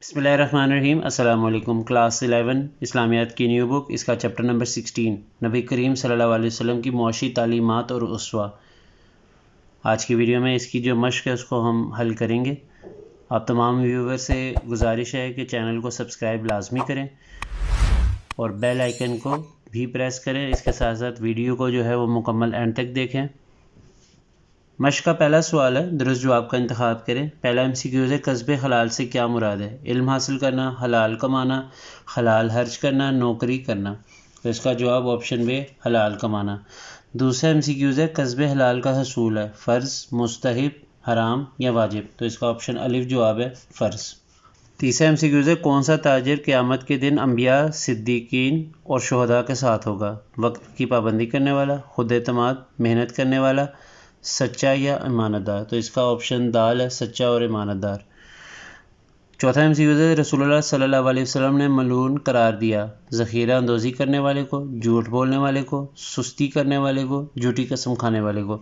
بسم اللہ الرحمن الرحیم۔ السلام علیکم۔ کلاس 11 اسلامیات کی نیو بک، اس کا چیپٹر نمبر 16 نبی کریم صلی اللہ علیہ وسلم کی معاشی تعلیمات اور اسوہ۔ آج کی ویڈیو میں اس کی جو مشق ہے اس کو ہم حل کریں گے۔ آپ تمام ویور سے گزارش ہے کہ چینل کو سبسکرائب لازمی کریں اور بیل آئیکن کو بھی پریس کریں۔ اس کے ساتھ ساتھ ویڈیو کو جو ہے وہ مکمل اینڈ تک دیکھیں۔ مشق کا پہلا سوال ہے، درست جواب کا انتخاب کریں۔ پہلا MCQ ہے، قصب حلال سے کیا مراد ہے؟ علم حاصل کرنا، حلال کمانا، حلال خرچ کرنا، نوکری کرنا۔ تو اس کا جواب آپشن بے، حلال کمانا۔ دوسرا MCQ ہے، قصب حلال کا حصول ہے، فرض، مستحب، حرام یا واجب؟ تو اس کا آپشن الف جواب ہے، فرض۔ تیسرا MCQ ہے، کون سا تاجر قیامت کے دن انبیاء، صدیقین اور شہداء کے ساتھ ہوگا؟ وقت کی پابندی کرنے والا، خود اعتماد، محنت کرنے والا، سچا یا امانت دار؟ تو اس کا آپشن دال ہے، سچا اور امانت دار۔ چوتھا MCQ ہے، رسول اللہ صلی اللہ علیہ وسلم نے ملعون قرار دیا ذخیرہ اندوزی کرنے والے کو، جھوٹ بولنے والے کو، سستی کرنے والے کو، جھوٹی قسم کھانے والے کو؟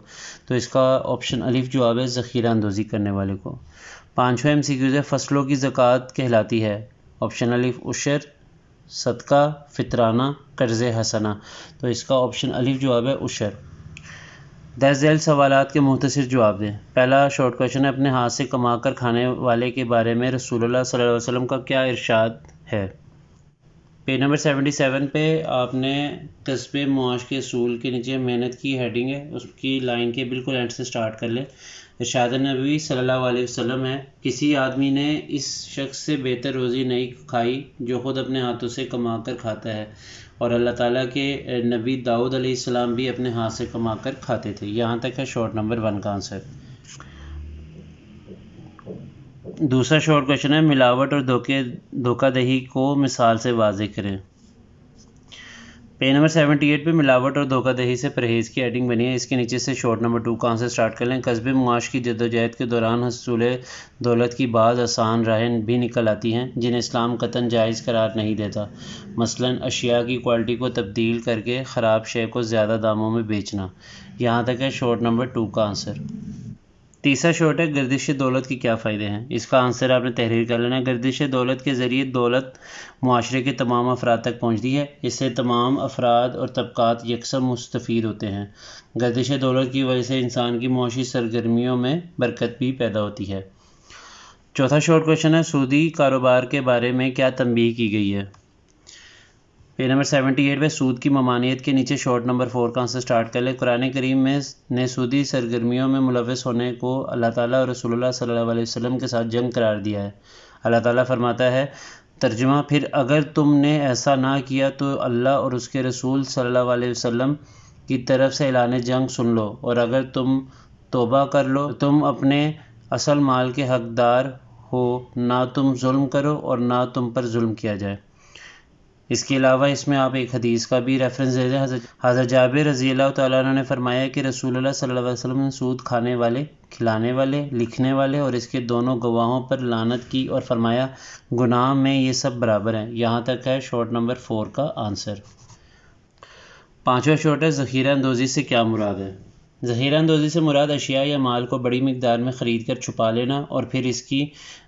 تو اس کا آپشن الف جواب ہے، ذخیرہ اندوزی کرنے والے کو۔ پانچواں MCQ ہے، فصلوں کی زکوٰۃ کہلاتی ہے؟ آپشن الف عشر، صدقہ، فطرانہ، قرض حسنہ؟ تو اس کا آپشن الف جواب ہے، عشر۔ درج ذیل سوالات کے مختصر جواب دیں۔ پہلا شارٹ کویشچن ہے، اپنے ہاتھ سے کما کر کھانے والے کے بارے میں رسول اللہ صلی اللہ علیہ وسلم کا کیا ارشاد ہے؟ پیج نمبر 77 پہ آپ نے قصب معاش کے اصول کے نیچے محنت کی ہیڈنگ ہے، اس کی لائن کے بالکل اینڈ سے سٹارٹ کر لیں۔ ارشاد نبوی صلی اللہ علیہ وسلم ہے، کسی آدمی نے اس شخص سے بہتر روزی نہیں کھائی جو خود اپنے ہاتھوں سے کما کر کھاتا ہے، اور اللہ تعالیٰ کے نبی داؤد علیہ السلام بھی اپنے ہاتھ سے کما کر کھاتے تھے۔ یہاں تک ہے شارٹ نمبر 1 کا آنسر۔ دوسرا شارٹ کویشچن ہے، ملاوٹ اور دھوکہ دہی کو مثال سے واضح کریں۔ پیج نمبر 78 پہ ملاوٹ اور دھوکہ دہی سے پرہیز کی ہیڈنگ بنی ہے، اس کے نیچے سے شارٹ نمبر 2 کا آنسر سٹارٹ کر لیں۔ قصب معاش کی جدوجہد کے دوران حصول دولت کی بعض آسان راہیں بھی نکل آتی ہیں جنہیں اسلام قطعاً جائز قرار نہیں دیتا، مثلاً اشیاء کی کوالٹی کو تبدیل کر کے خراب شے کو زیادہ داموں میں بیچنا۔ یہاں تک ہے شارٹ نمبر 2 کا آنسر۔ تیسرا شارٹ ہے، گردش دولت کے کیا فائدے ہیں؟ اس کا آنسر آپ نے تحریر کر لینا ہے۔ گردش دولت کے ذریعے دولت معاشرے کے تمام افراد تک پہنچتی ہے، اس سے تمام افراد اور طبقات یکساں مستفید ہوتے ہیں۔ گردش دولت کی وجہ سے انسان کی معاشی سرگرمیوں میں برکت بھی پیدا ہوتی ہے۔ چوتھا شارٹ کویشچن ہے، سودی کاروبار کے بارے میں کیا تنبیہ کی گئی ہے؟ پیج نمبر 78 پہ سود کی ممانعت کے نیچے شارٹ نمبر 4 کا آنسر سٹارٹ کر لیں۔ قرآن کریم میں نے سودی سرگرمیوں میں ملوث ہونے کو اللہ تعالیٰ اور رسول اللہ صلی اللہ علیہ وسلم کے ساتھ جنگ قرار دیا ہے۔ اللہ تعالیٰ فرماتا ہے، ترجمہ، پھر اگر تم نے ایسا نہ کیا تو اللہ اور اس کے رسول صلی اللہ علیہ وسلم کی طرف سے اعلان جنگ سن لو، اور اگر تم توبہ کر لو تو تم اپنے اصل مال کے حقدار ہو، نہ تم ظلم کرو اور نہ تم پر ظلم کیا جائے۔ اس کے علاوہ اس میں آپ ایک حدیث کا بھی ریفرنس دے دیں۔ حضرت جابر رضی اللہ تعالیٰ عنہ نے فرمایا کہ رسول اللہ صلی اللہ علیہ وسلم نے سود کھانے والے، کھلانے والے، لکھنے والے اور اس کے دونوں گواہوں پر لعنت کی اور فرمایا، گناہ میں یہ سب برابر ہیں۔ یہاں تک ہے شارٹ نمبر 4 کا آنسر۔ پانچواں شارٹ ہے، ذخیرہ اندوزی سے کیا مراد ہے؟ ذخیرہ اندوزی سے مراد اشیاء یا مال کو بڑی مقدار میں خرید کر چھپا لینا اور پھر اس کی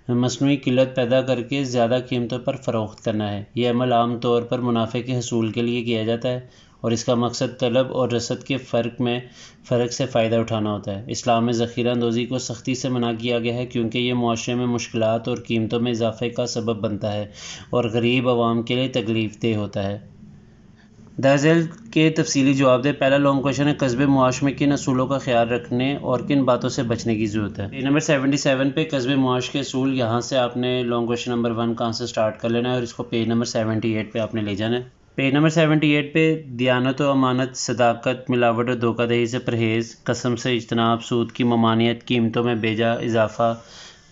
مصنوعی قلت پیدا کر کے زیادہ قیمتوں پر فروخت کرنا ہے۔ یہ عمل عام طور پر منافع کے حصول کے لیے کیا جاتا ہے اور اس کا مقصد طلب اور رسد کے فرق سے فائدہ اٹھانا ہوتا ہے۔ اسلام میں ذخیرہ اندوزی کو سختی سے منع کیا گیا ہے کیونکہ یہ معاشرے میں مشکلات اور قیمتوں میں اضافے کا سبب بنتا ہے اور غریب عوام کے لیے تکلیف دہ ہوتا ہے۔ درج ذیل کے تفصیلی جواب دیں۔ پہلا لانگ کویشچن ہے، قصب معاش میں کن اصولوں کا خیال رکھنے اور کن باتوں سے بچنے کی ضرورت ہے؟ پیج نمبر 77 پہ قصب معاش کے اصول، یہاں سے آپ نے لانگ کویشچن نمبر 1 کا آنسر سٹارٹ کر لینا ہے اور اس کو پیج نمبر 78 پہ آپ نے لے جانا ہے۔ پیج نمبر 78 پہ دیانت و امانت، صداقت، ملاوٹ اور دھوکہ دہی سے پرہیز، قسم سے اجتناب، سود کی ممانعت، قیمتوں میں بیجا اضافہ،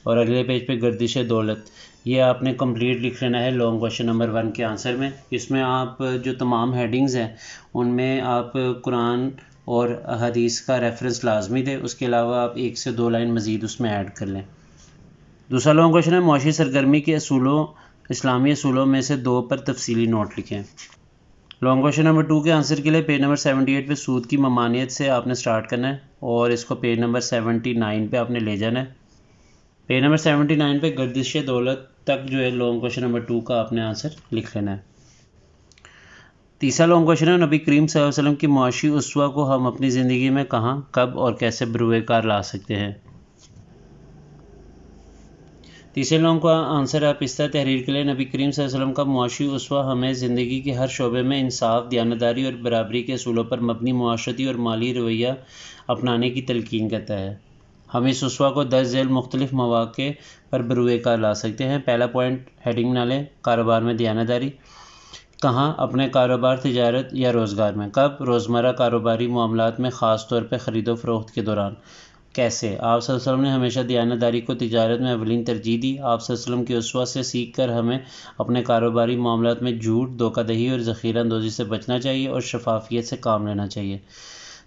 اور اگلے پیج پہ گردش دولت۔ یہ آپ نے کمپلیٹ لکھ لینا ہے لانگ کویشچن نمبر 1 کے آنسر میں۔ اس میں آپ جو تمام ہیڈنگز ہیں ان میں آپ قرآن اور حدیث کا ریفرنس لازمی دیں، اس کے علاوہ آپ 1 سے 2 لائن مزید اس میں ایڈ کر لیں۔ دوسرا لانگ کویشچن ہے، معاشی سرگرمی کے اصولوں، اسلامی اصولوں میں سے 2 پر تفصیلی نوٹ لکھیں۔ لانگ کویشچن نمبر 2 کے آنسر کے لیے پیج نمبر 78 پہ سود کی ممانعت سے آپ نے سٹارٹ کرنا ہے اور اس کو پیج نمبر 79 پہ آپ نے لے جانا ہے۔ پیج نمبر 79 پہ گردش دولت تک جو ہے لانگ کوشچن نمبر 2 کا آپ نے آنسر لکھ لینا ہے۔ تیسرا لانگ کوشچن ہے، نبی کریم صلی اللہ علیہ وسلم کی معاشی اسوہ کو ہم اپنی زندگی میں کہاں، کب اور کیسے بروئے کار لا سکتے ہیں؟ تیسرے لانگ کا آنسر آپ اس طرح تحریر کے لیے، نبی کریم صلی اللہ علیہ وسلم کا معاشی اسوہ ہمیں زندگی کے ہر شعبے میں انصاف، دیانتداری اور برابری کے اصولوں پر مبنی معاشرتی اور مالی رویہ اپنانے کی تلقین کرتا ہے۔ ہم اس اسوہ کو درج ذیل مختلف مواقع پر بروئے کار لا سکتے ہیں۔ پہلا پوائنٹ ہیڈنگ بنا لیں، کاروبار میں دیانتداری۔ کہاں؟ اپنے کاروبار، تجارت یا روزگار میں۔ کب؟ روزمرہ کاروباری معاملات میں، خاص طور پہ خرید و فروخت کے دوران۔ کیسے؟ آپ صلی اللہ علیہ وسلم نے ہمیشہ دیانتداری کو تجارت میں اولین ترجیح دی۔ آپ صلی اللہ علیہ وسلم کی اسوہ سے سیکھ کر ہمیں اپنے کاروباری معاملات میں جھوٹ، دھوکہ دہی اور ذخیرہ اندوزی سے بچنا چاہیے اور شفافیت سے کام لینا چاہیے۔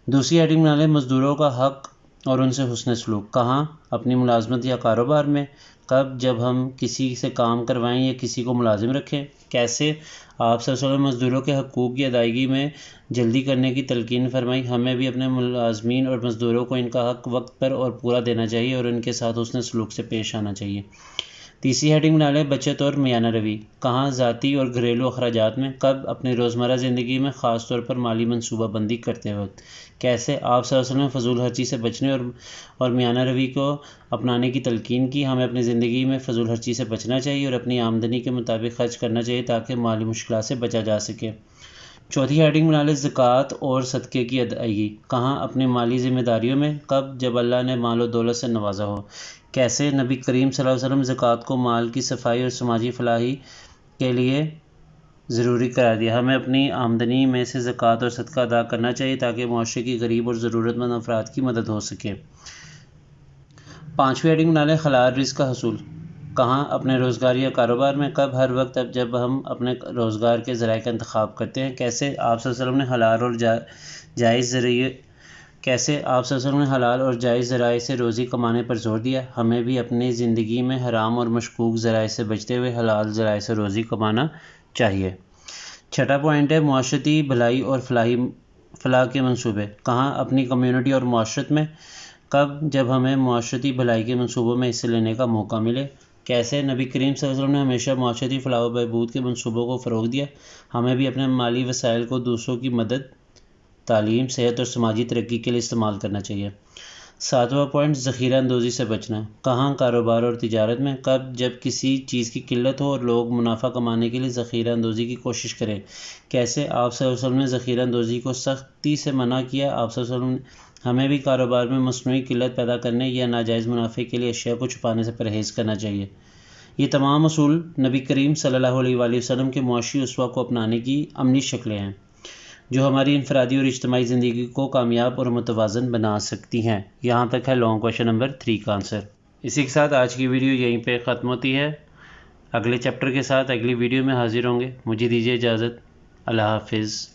دوسری ہیڈنگ بنا لیں، مزدوروں کا حق اور ان سے حسن سلوک۔ کہاں؟ اپنی ملازمت یا کاروبار میں۔ کب؟ جب ہم کسی سے کام کروائیں یا کسی کو ملازم رکھیں۔ کیسے؟ آپ صلی اللہ علیہ وسلم مزدوروں کے حقوق کی ادائیگی میں جلدی کرنے کی تلقین فرمائی۔ ہمیں بھی اپنے ملازمین اور مزدوروں کو ان کا حق وقت پر اور پورا دینا چاہیے اور ان کے ساتھ حسن سلوک سے پیش آنا چاہیے۔ تیسری ہیڈنگ بنا لیں، بچت اور میانہ روی۔ کہاں؟ ذاتی اور گھریلو اخراجات میں۔ کب؟ اپنی روزمرہ زندگی میں، خاص طور پر مالی منصوبہ بندی کرتے وقت۔ کیسے؟ آپ صلی اللہ علیہ وسلم نے فضول خرچی سے بچنے اور میانہ روی کو اپنانے کی تلقین کی۔ ہمیں اپنی زندگی میں فضول خرچی سے بچنا چاہیے اور اپنی آمدنی کے مطابق خرچ کرنا چاہیے تاکہ مالی مشکلات سے بچا جا سکے۔ چوتھی ہیڈنگ بنا لیں، زکوٰۃ اور صدقے کی ادائیگی۔ کہاں؟ اپنی مالی ذمہ داریوں میں۔ کب؟ جب اللہ نے مال و دولت سے نوازا ہو۔ کیسے؟ نبی کریم صلی اللہ علیہ وسلم زکوٰۃ کو مال کی صفائی اور سماجی فلاحی کے لیے ضروری قرار دیا۔ ہمیں اپنی آمدنی میں سے زکوٰۃ اور صدقہ ادا کرنا چاہیے تاکہ معاشرے کی غریب اور ضرورت مند افراد کی مدد ہو سکے۔ پانچویں ہیڈنگ بنا لیں، حلال رزق کا حصول۔ کہاں؟ اپنے روزگار یا کاروبار میں۔ کب؟ ہر وقت جب ہم اپنے روزگار کے ذرائع کا انتخاب کرتے ہیں۔ کیسے؟ آپ صلی اللہ علیہ وسلم نے حلال اور جائز ذریعے کیسے آپ صلی اللہ علیہ وسلم نے حلال اور جائز ذرائع سے روزی کمانے پر زور دیا۔ ہمیں بھی اپنی زندگی میں حرام اور مشکوک ذرائع سے بچتے ہوئے حلال ذرائع سے روزی کمانا چاہیے۔ چھٹا پوائنٹ ہے معاشرتی بھلائی اور فلاح کے منصوبے۔ کہاں؟ اپنی کمیونٹی اور معاشرت میں۔ کب؟ جب ہمیں معاشرتی بھلائی کے منصوبوں میں حصہ لینے کا موقع ملے۔ کیسے؟ نبی کریم صلی اللہ علیہ وسلم نے ہمیشہ معاشرتی فلاح و بہبود کے منصوبوں کو فروغ دیا۔ ہمیں بھی اپنے مالی وسائل کو دوسروں کی مدد، تعلیم، صحت اور سماجی ترقی کے لیے استعمال کرنا چاہیے۔ ساتواں پوائنٹ ذخیرہ اندوزی سے بچنا۔ کہاں؟ کاروبار اور تجارت میں۔ کب؟ جب کسی چیز کی قلت ہو اور لوگ منافع کمانے کے لیے ذخیرہ اندوزی کی کوشش کریں۔ کیسے؟ آپ صلی اللہ علیہ وسلم نے ذخیرہ اندوزی کو سختی سے منع کیا۔ آپ صلی اللہ علیہ وسلم ہمیں بھی کاروبار میں مصنوعی قلت پیدا کرنے یا ناجائز منافع کے لیے اشیاء کو چھپانے سے پرہیز کرنا چاہیے۔ یہ تمام اصول نبی کریم صلی اللہ علیہ وآلہ وسلم کے معاشی اسوہ کو اپنانے کی عملی شکلیں ہیں جو ہماری انفرادی اور اجتماعی زندگی کو کامیاب اور متوازن بنا سکتی ہیں۔ یہاں تک ہے لانگ کویشچن نمبر 3 کا آنسر۔ اسی کے ساتھ آج کی ویڈیو یہیں پہ ختم ہوتی ہے۔ اگلے چیپٹر کے ساتھ اگلی ویڈیو میں حاضر ہوں گے۔ مجھے دیجیے اجازت۔ اللہ حافظ۔